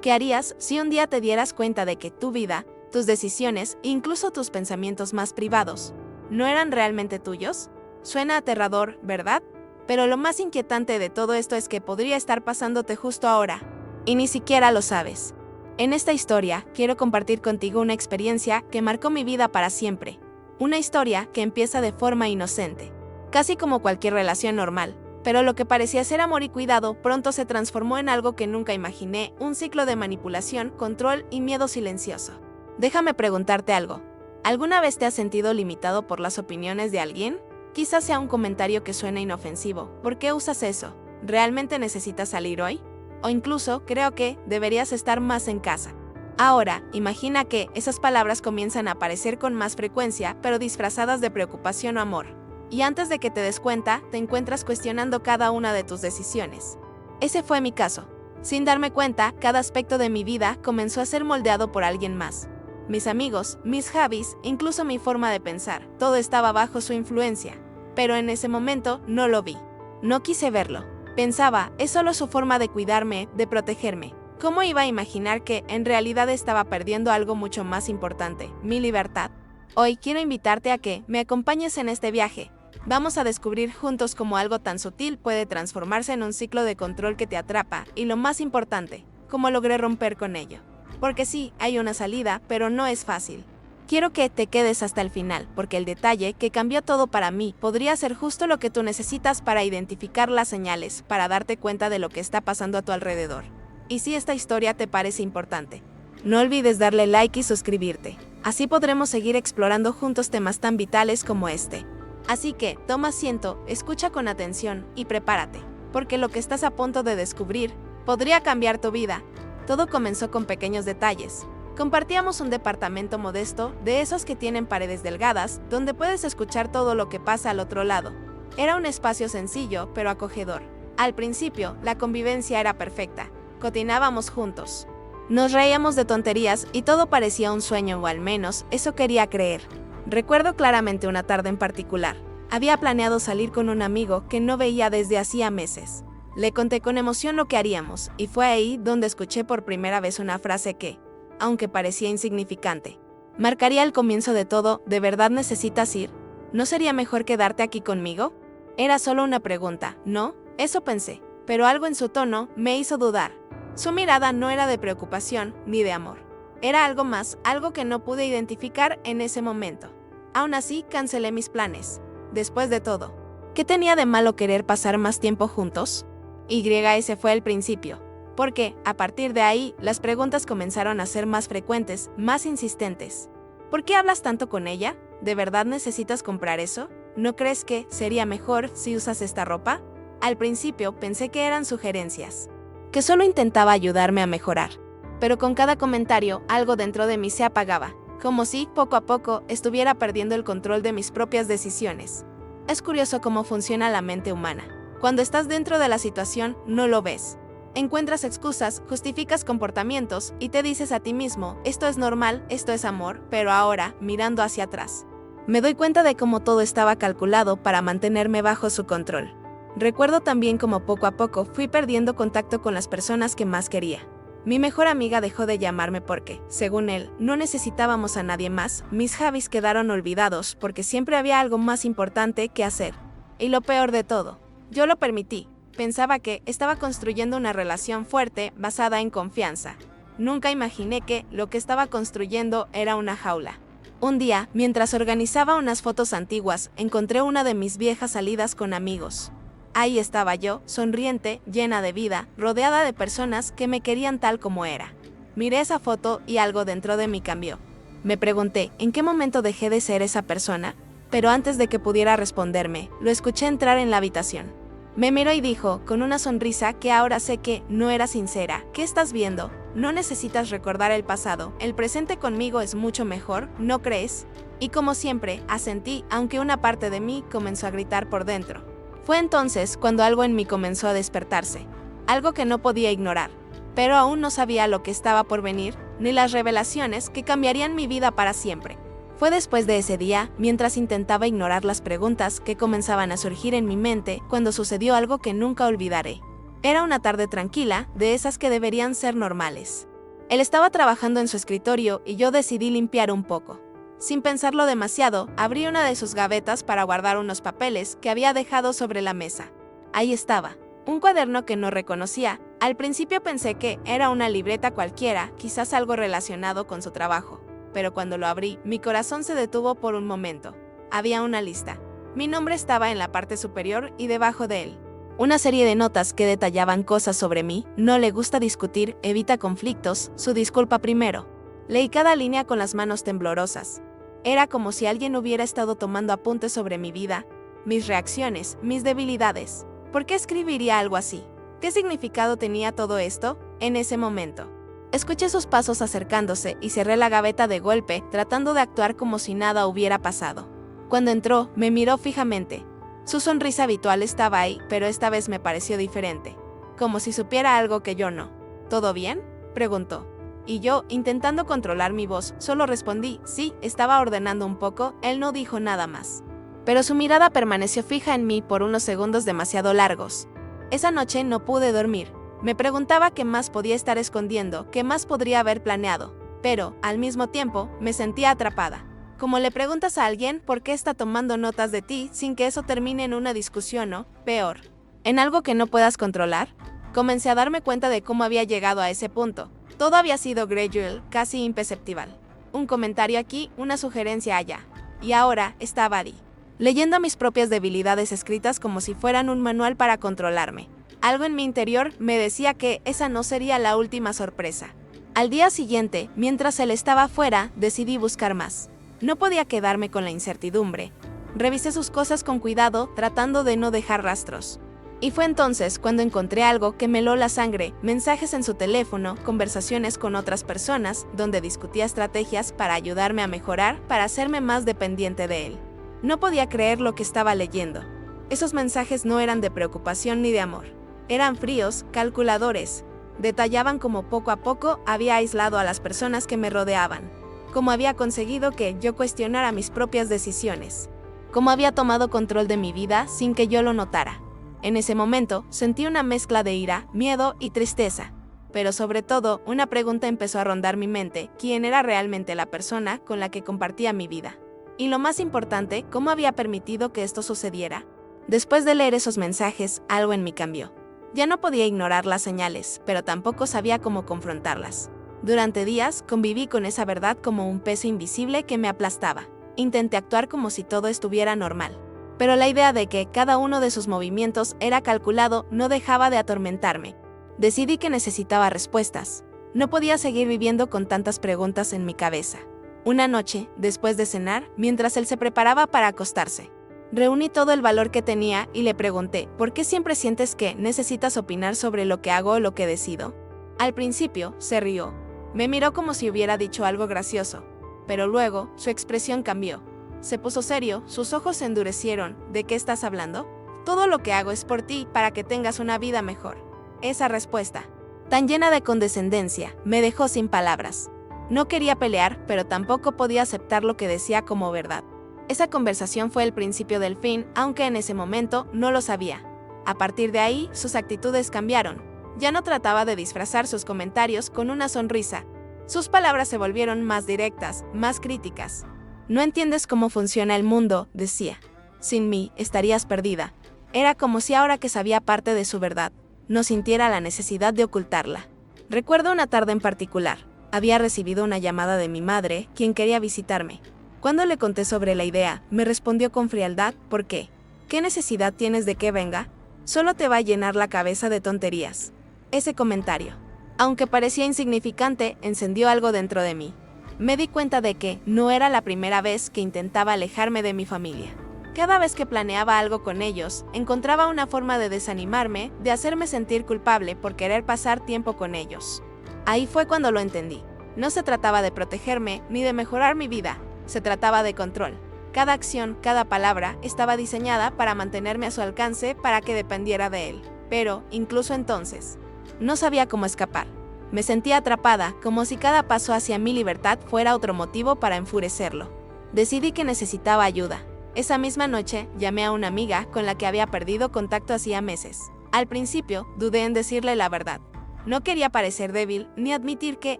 ¿Qué harías si un día te dieras cuenta de que tu vida, tus decisiones, incluso tus pensamientos más privados, no eran realmente tuyos? Suena aterrador, ¿verdad? Pero lo más inquietante de todo esto es que podría estar pasándote justo ahora, y ni siquiera lo sabes. En esta historia, quiero compartir contigo una experiencia que marcó mi vida para siempre. Una historia que empieza de forma inocente, casi como cualquier relación normal. Pero lo que parecía ser amor y cuidado pronto se transformó en algo que nunca imaginé, un ciclo de manipulación, control y miedo silencioso. Déjame preguntarte algo. ¿Alguna vez te has sentido limitado por las opiniones de alguien? Quizás sea un comentario que suena inofensivo. ¿Por qué usas eso? ¿Realmente necesitas salir hoy? O incluso, creo que deberías estar más en casa. Ahora, imagina que esas palabras comienzan a aparecer con más frecuencia, pero disfrazadas de preocupación o amor. Y antes de que te des cuenta, te encuentras cuestionando cada una de tus decisiones. Ese fue mi caso. Sin darme cuenta, cada aspecto de mi vida comenzó a ser moldeado por alguien más. Mis amigos, mis hobbies, incluso mi forma de pensar, todo estaba bajo su influencia. Pero en ese momento no lo vi. No quise verlo. Pensaba, es solo su forma de cuidarme, de protegerme. ¿Cómo iba a imaginar que en realidad estaba perdiendo algo mucho más importante, mi libertad? Hoy quiero invitarte a que me acompañes en este viaje. Vamos a descubrir juntos cómo algo tan sutil puede transformarse en un ciclo de control que te atrapa y, lo más importante, cómo logré romper con ello. Porque sí, hay una salida, pero no es fácil. Quiero que te quedes hasta el final, porque el detalle que cambió todo para mí podría ser justo lo que tú necesitas para identificar las señales, para darte cuenta de lo que está pasando a tu alrededor. Y si esta historia te parece importante, no olvides darle like y suscribirte. Así podremos seguir explorando juntos temas tan vitales como este. Así que, toma asiento, escucha con atención y prepárate, porque lo que estás a punto de descubrir podría cambiar tu vida. Todo comenzó con pequeños detalles. Compartíamos un departamento modesto, de esos que tienen paredes delgadas, donde puedes escuchar todo lo que pasa al otro lado. Era un espacio sencillo, pero acogedor. Al principio, la convivencia era perfecta. Cocinábamos juntos. Nos reíamos de tonterías y todo parecía un sueño, o al menos eso quería creer. Recuerdo claramente una tarde en particular. Había planeado salir con un amigo que no veía desde hacía meses. Le conté con emoción lo que haríamos, y fue ahí donde escuché por primera vez una frase que, aunque parecía insignificante, marcaría el comienzo de todo. ¿De verdad necesitas ir? ¿No sería mejor quedarte aquí conmigo? Era solo una pregunta, ¿no? Eso pensé, pero algo en su tono me hizo dudar. Su mirada no era de preocupación ni de amor. Era algo más, algo que no pude identificar en ese momento. Aún así, cancelé mis planes. Después de todo, ¿qué tenía de malo querer pasar más tiempo juntos? Ese fue el principio. Porque, a partir de ahí, las preguntas comenzaron a ser más frecuentes, más insistentes. ¿Por qué hablas tanto con ella? ¿De verdad necesitas comprar eso? ¿No crees que sería mejor si usas esta ropa? Al principio pensé que eran sugerencias, que solo intentaba ayudarme a mejorar. Pero con cada comentario, algo dentro de mí se apagaba, como si, poco a poco, estuviera perdiendo el control de mis propias decisiones. Es curioso cómo funciona la mente humana. Cuando estás dentro de la situación, no lo ves. Encuentras excusas, justificas comportamientos y te dices a ti mismo, esto es normal, esto es amor, pero ahora, mirando hacia atrás, me doy cuenta de cómo todo estaba calculado para mantenerme bajo su control. Recuerdo también cómo poco a poco fui perdiendo contacto con las personas que más quería. Mi mejor amiga dejó de llamarme porque, según él, no necesitábamos a nadie más. Mis hobbies quedaron olvidados porque siempre había algo más importante que hacer. Y lo peor de todo, yo lo permití. Pensaba que estaba construyendo una relación fuerte basada en confianza. Nunca imaginé que lo que estaba construyendo era una jaula. Un día, mientras organizaba unas fotos antiguas, encontré una de mis viejas salidas con amigos. Ahí estaba yo, sonriente, llena de vida, rodeada de personas que me querían tal como era. Miré esa foto y algo dentro de mí cambió. Me pregunté, ¿en qué momento dejé de ser esa persona? Pero antes de que pudiera responderme, lo escuché entrar en la habitación. Me miró y dijo, con una sonrisa que ahora sé que no era sincera, ¿qué estás viendo? No necesitas recordar el pasado, el presente conmigo es mucho mejor, ¿no crees? Y como siempre, asentí, aunque una parte de mí comenzó a gritar por dentro. Fue entonces cuando algo en mí comenzó a despertarse, algo que no podía ignorar, pero aún no sabía lo que estaba por venir, ni las revelaciones que cambiarían mi vida para siempre. Fue después de ese día, mientras intentaba ignorar las preguntas que comenzaban a surgir en mi mente, cuando sucedió algo que nunca olvidaré. Era una tarde tranquila, de esas que deberían ser normales. Él estaba trabajando en su escritorio y yo decidí limpiar un poco. Sin pensarlo demasiado, abrí una de sus gavetas para guardar unos papeles que había dejado sobre la mesa. Ahí estaba, un cuaderno que no reconocía. Al principio pensé que era una libreta cualquiera, quizás algo relacionado con su trabajo. Pero cuando lo abrí, mi corazón se detuvo por un momento. Había una lista. Mi nombre estaba en la parte superior y debajo de él una serie de notas que detallaban cosas sobre mí: no le gusta discutir, evita conflictos, su disculpa primero. Leí cada línea con las manos temblorosas. Era como si alguien hubiera estado tomando apuntes sobre mi vida, mis reacciones, mis debilidades. ¿Por qué escribiría algo así? ¿Qué significado tenía todo esto en ese momento? Escuché sus pasos acercándose y cerré la gaveta de golpe, tratando de actuar como si nada hubiera pasado. Cuando entró, me miró fijamente. Su sonrisa habitual estaba ahí, pero esta vez me pareció diferente, como si supiera algo que yo no. ¿Todo bien?, preguntó. Y yo, intentando controlar mi voz, solo respondí: sí, estaba ordenando un poco. Él no dijo nada más. Pero su mirada permaneció fija en mí por unos segundos demasiado largos. Esa noche no pude dormir. Me preguntaba qué más podía estar escondiendo, qué más podría haber planeado. Pero, al mismo tiempo, me sentía atrapada. Como le preguntas a alguien por qué está tomando notas de ti sin que eso termine en una discusión o, peor, en algo que no puedas controlar. Comencé a darme cuenta de cómo había llegado a ese punto. Todo había sido gradual, casi imperceptible. Un comentario aquí, una sugerencia allá. Y ahora estaba ahí, leyendo mis propias debilidades escritas como si fueran un manual para controlarme. Algo en mi interior me decía que esa no sería la última sorpresa. Al día siguiente, mientras él estaba fuera, decidí buscar más. No podía quedarme con la incertidumbre. Revisé sus cosas con cuidado, tratando de no dejar rastros. Y fue entonces cuando encontré algo que me heló la sangre: mensajes en su teléfono, conversaciones con otras personas, donde discutía estrategias para ayudarme a mejorar, para hacerme más dependiente de él. No podía creer lo que estaba leyendo. Esos mensajes no eran de preocupación ni de amor. Eran fríos, calculadores. Detallaban cómo poco a poco había aislado a las personas que me rodeaban. Cómo había conseguido que yo cuestionara mis propias decisiones. Cómo había tomado control de mi vida sin que yo lo notara. En ese momento, sentí una mezcla de ira, miedo y tristeza. Pero sobre todo, una pregunta empezó a rondar mi mente: ¿quién era realmente la persona con la que compartía mi vida? Y lo más importante, ¿cómo había permitido que esto sucediera? Después de leer esos mensajes, algo en mí cambió. Ya no podía ignorar las señales, pero tampoco sabía cómo confrontarlas. Durante días, conviví con esa verdad como un peso invisible que me aplastaba. Intenté actuar como si todo estuviera normal. Pero la idea de que cada uno de sus movimientos era calculado no dejaba de atormentarme. Decidí que necesitaba respuestas. No podía seguir viviendo con tantas preguntas en mi cabeza. Una noche, después de cenar, mientras él se preparaba para acostarse, reuní todo el valor que tenía y le pregunté: ¿por qué siempre sientes que necesitas opinar sobre lo que hago o lo que decido? Al principio, se rió. Me miró como si hubiera dicho algo gracioso. Pero luego, su expresión cambió. Se puso serio, sus ojos se endurecieron. ¿De qué estás hablando? Todo lo que hago es por ti, para que tengas una vida mejor. Esa respuesta, tan llena de condescendencia, me dejó sin palabras. No quería pelear, pero tampoco podía aceptar lo que decía como verdad. Esa conversación fue el principio del fin, aunque en ese momento no lo sabía. A partir de ahí, sus actitudes cambiaron. Ya no trataba de disfrazar sus comentarios con una sonrisa. Sus palabras se volvieron más directas, más críticas. No entiendes cómo funciona el mundo, decía. Sin mí, estarías perdida. Era como si ahora que sabía parte de su verdad, no sintiera la necesidad de ocultarla. Recuerdo una tarde en particular. Había recibido una llamada de mi madre, quien quería visitarme. Cuando le conté sobre la idea, me respondió con frialdad: ¿por qué? ¿Qué necesidad tienes de que venga? Solo te va a llenar la cabeza de tonterías. Ese comentario, aunque parecía insignificante, encendió algo dentro de mí. Me di cuenta de que no era la primera vez que intentaba alejarme de mi familia. Cada vez que planeaba algo con ellos, encontraba una forma de desanimarme, de hacerme sentir culpable por querer pasar tiempo con ellos. Ahí fue cuando lo entendí. No se trataba de protegerme ni de mejorar mi vida, se trataba de control. Cada acción, cada palabra estaba diseñada para mantenerme a su alcance, para que dependiera de él. Pero, incluso entonces, no sabía cómo escapar. Me sentía atrapada, como si cada paso hacia mi libertad fuera otro motivo para enfurecerlo. Decidí que necesitaba ayuda. Esa misma noche, llamé a una amiga con la que había perdido contacto hacía meses. Al principio, dudé en decirle la verdad. No quería parecer débil ni admitir que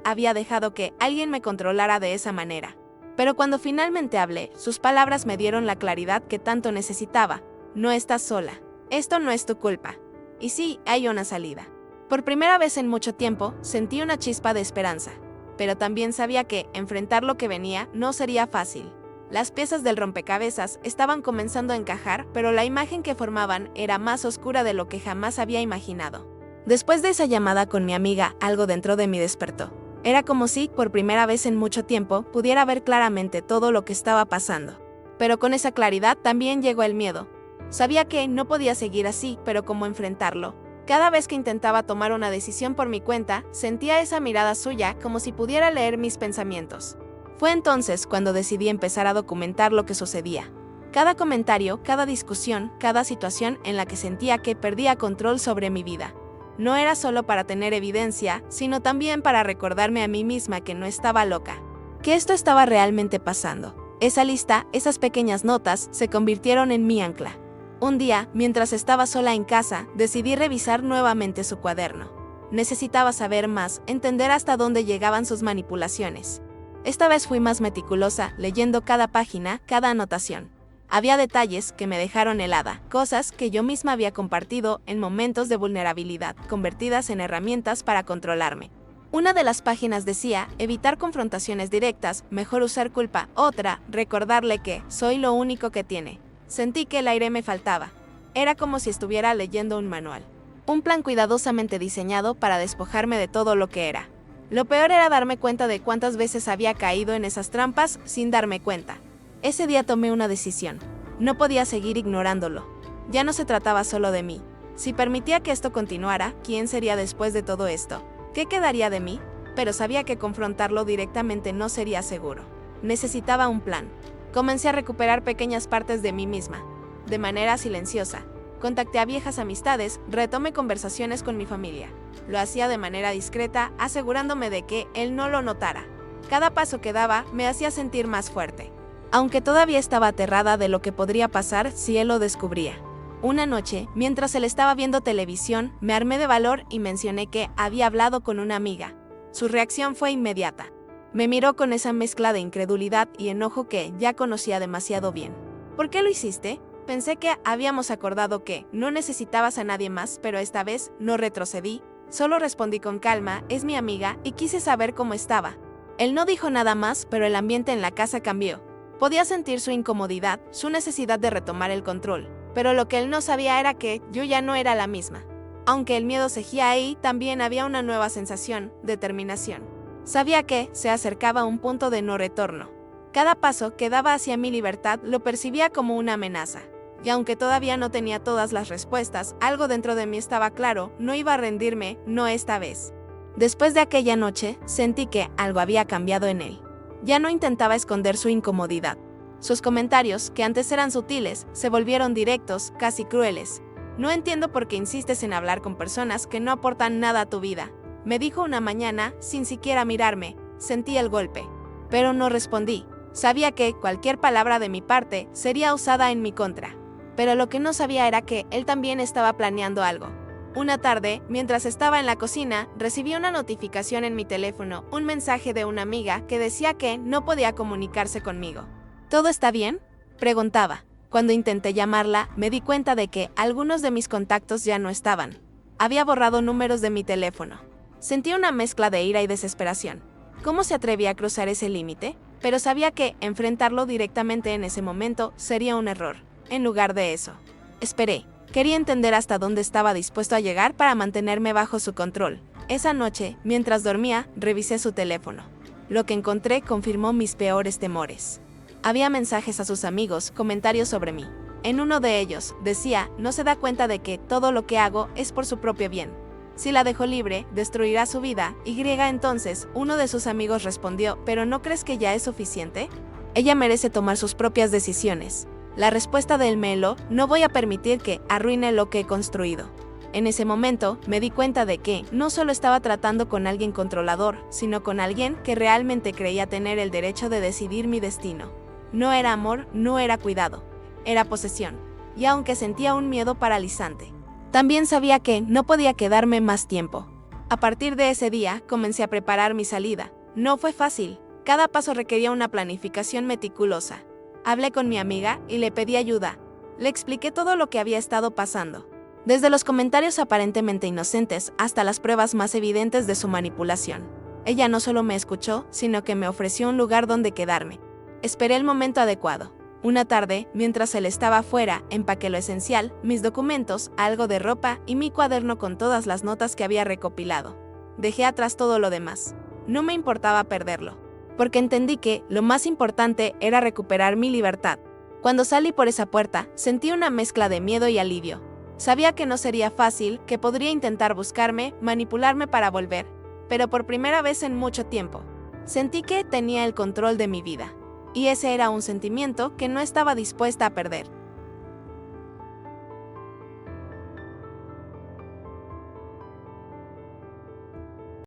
había dejado que alguien me controlara de esa manera. Pero cuando finalmente hablé, sus palabras me dieron la claridad que tanto necesitaba. No estás sola. Esto no es tu culpa. Y sí, hay una salida. Por primera vez en mucho tiempo, sentí una chispa de esperanza. Pero también sabía que enfrentar lo que venía no sería fácil. Las piezas del rompecabezas estaban comenzando a encajar, pero la imagen que formaban era más oscura de lo que jamás había imaginado. Después de esa llamada con mi amiga, algo dentro de mí despertó. Era como si, por primera vez en mucho tiempo, pudiera ver claramente todo lo que estaba pasando. Pero con esa claridad también llegó el miedo. Sabía que no podía seguir así, pero ¿cómo enfrentarlo? Cada vez que intentaba tomar una decisión por mi cuenta, sentía esa mirada suya como si pudiera leer mis pensamientos. Fue entonces cuando decidí empezar a documentar lo que sucedía. Cada comentario, cada discusión, cada situación en la que sentía que perdía control sobre mi vida. No era solo para tener evidencia, sino también para recordarme a mí misma que no estaba loca. Que esto estaba realmente pasando. Esa lista, esas pequeñas notas, se convirtieron en mi ancla. Un día, mientras estaba sola en casa, decidí revisar nuevamente su cuaderno. Necesitaba saber más, entender hasta dónde llegaban sus manipulaciones. Esta vez fui más meticulosa, leyendo cada página, cada anotación. Había detalles que me dejaron helada, cosas que yo misma había compartido en momentos de vulnerabilidad, convertidas en herramientas para controlarme. Una de las páginas decía, evitar confrontaciones directas, mejor usar culpa. Otra, recordarle que soy lo único que tiene. Sentí que el aire me faltaba. Era como si estuviera leyendo un manual. Un plan cuidadosamente diseñado para despojarme de todo lo que era. Lo peor era darme cuenta de cuántas veces había caído en esas trampas sin darme cuenta. Ese día tomé una decisión. No podía seguir ignorándolo. Ya no se trataba solo de mí. Si permitía que esto continuara, ¿quién sería después de todo esto? ¿Qué quedaría de mí? Pero sabía que confrontarlo directamente no sería seguro. Necesitaba un plan. Comencé a recuperar pequeñas partes de mí misma. De manera silenciosa. Contacté a viejas amistades, retomé conversaciones con mi familia. Lo hacía de manera discreta, asegurándome de que él no lo notara. Cada paso que daba me hacía sentir más fuerte. Aunque todavía estaba aterrada de lo que podría pasar si él lo descubría. Una noche, mientras él estaba viendo televisión, me armé de valor y mencioné que había hablado con una amiga. Su reacción fue inmediata. Me miró con esa mezcla de incredulidad y enojo que ya conocía demasiado bien. ¿Por qué lo hiciste? Pensé que habíamos acordado que no necesitabas a nadie más, pero esta vez no retrocedí. Solo respondí con calma, es mi amiga, y quise saber cómo estaba. Él no dijo nada más, pero el ambiente en la casa cambió. Podía sentir su incomodidad, su necesidad de retomar el control, pero lo que él no sabía era que yo ya no era la misma. Aunque el miedo seguía ahí, también había una nueva sensación, determinación. Sabía que se acercaba a un punto de no retorno. Cada paso que daba hacia mi libertad lo percibía como una amenaza. Y aunque todavía no tenía todas las respuestas, algo dentro de mí estaba claro, no iba a rendirme, no esta vez. Después de aquella noche, sentí que algo había cambiado en él. Ya no intentaba esconder su incomodidad. Sus comentarios, que antes eran sutiles, se volvieron directos, casi crueles. No entiendo por qué insistes en hablar con personas que no aportan nada a tu vida. Me dijo una mañana, sin siquiera mirarme. Sentí el golpe. Pero no respondí. Sabía que cualquier palabra de mi parte sería usada en mi contra. Pero lo que no sabía era que él también estaba planeando algo. Una tarde, mientras estaba en la cocina, recibí una notificación en mi teléfono, un mensaje de una amiga que decía que no podía comunicarse conmigo. ¿Todo está bien?, preguntaba. Cuando intenté llamarla, me di cuenta de que algunos de mis contactos ya no estaban. Había borrado números de mi teléfono. Sentí una mezcla de ira y desesperación. ¿Cómo se atrevía a cruzar ese límite? Pero sabía que enfrentarlo directamente en ese momento sería un error. En lugar de eso, esperé. Quería entender hasta dónde estaba dispuesto a llegar para mantenerme bajo su control. Esa noche, mientras dormía, revisé su teléfono. Lo que encontré confirmó mis peores temores. Había mensajes a sus amigos, comentarios sobre mí. En uno de ellos, decía, no se da cuenta de que todo lo que hago es por su propio bien. Si la dejo libre, destruirá su vida. Entonces, uno de sus amigos respondió, ¿pero no crees que ya es suficiente? Ella merece tomar sus propias decisiones. La respuesta del Melo, no voy a permitir que arruine lo que he construido. En ese momento, me di cuenta de que no solo estaba tratando con alguien controlador, sino con alguien que realmente creía tener el derecho de decidir mi destino. No era amor, no era cuidado, era posesión. Y aunque sentía un miedo paralizante, también sabía que no podía quedarme más tiempo. A partir de ese día, comencé a preparar mi salida. No fue fácil. Cada paso requería una planificación meticulosa. Hablé con mi amiga y le pedí ayuda. Le expliqué todo lo que había estado pasando, desde los comentarios aparentemente inocentes hasta las pruebas más evidentes de su manipulación. Ella no solo me escuchó, sino que me ofreció un lugar donde quedarme. Esperé el momento adecuado. Una tarde, mientras él estaba afuera, empaqué lo esencial, mis documentos, algo de ropa y mi cuaderno con todas las notas que había recopilado. Dejé atrás todo lo demás. No me importaba perderlo, porque entendí que lo más importante era recuperar mi libertad. Cuando salí por esa puerta, sentí una mezcla de miedo y alivio. Sabía que no sería fácil, que podría intentar buscarme, manipularme para volver, pero por primera vez en mucho tiempo, sentí que tenía el control de mi vida. Y ese era un sentimiento que no estaba dispuesta a perder.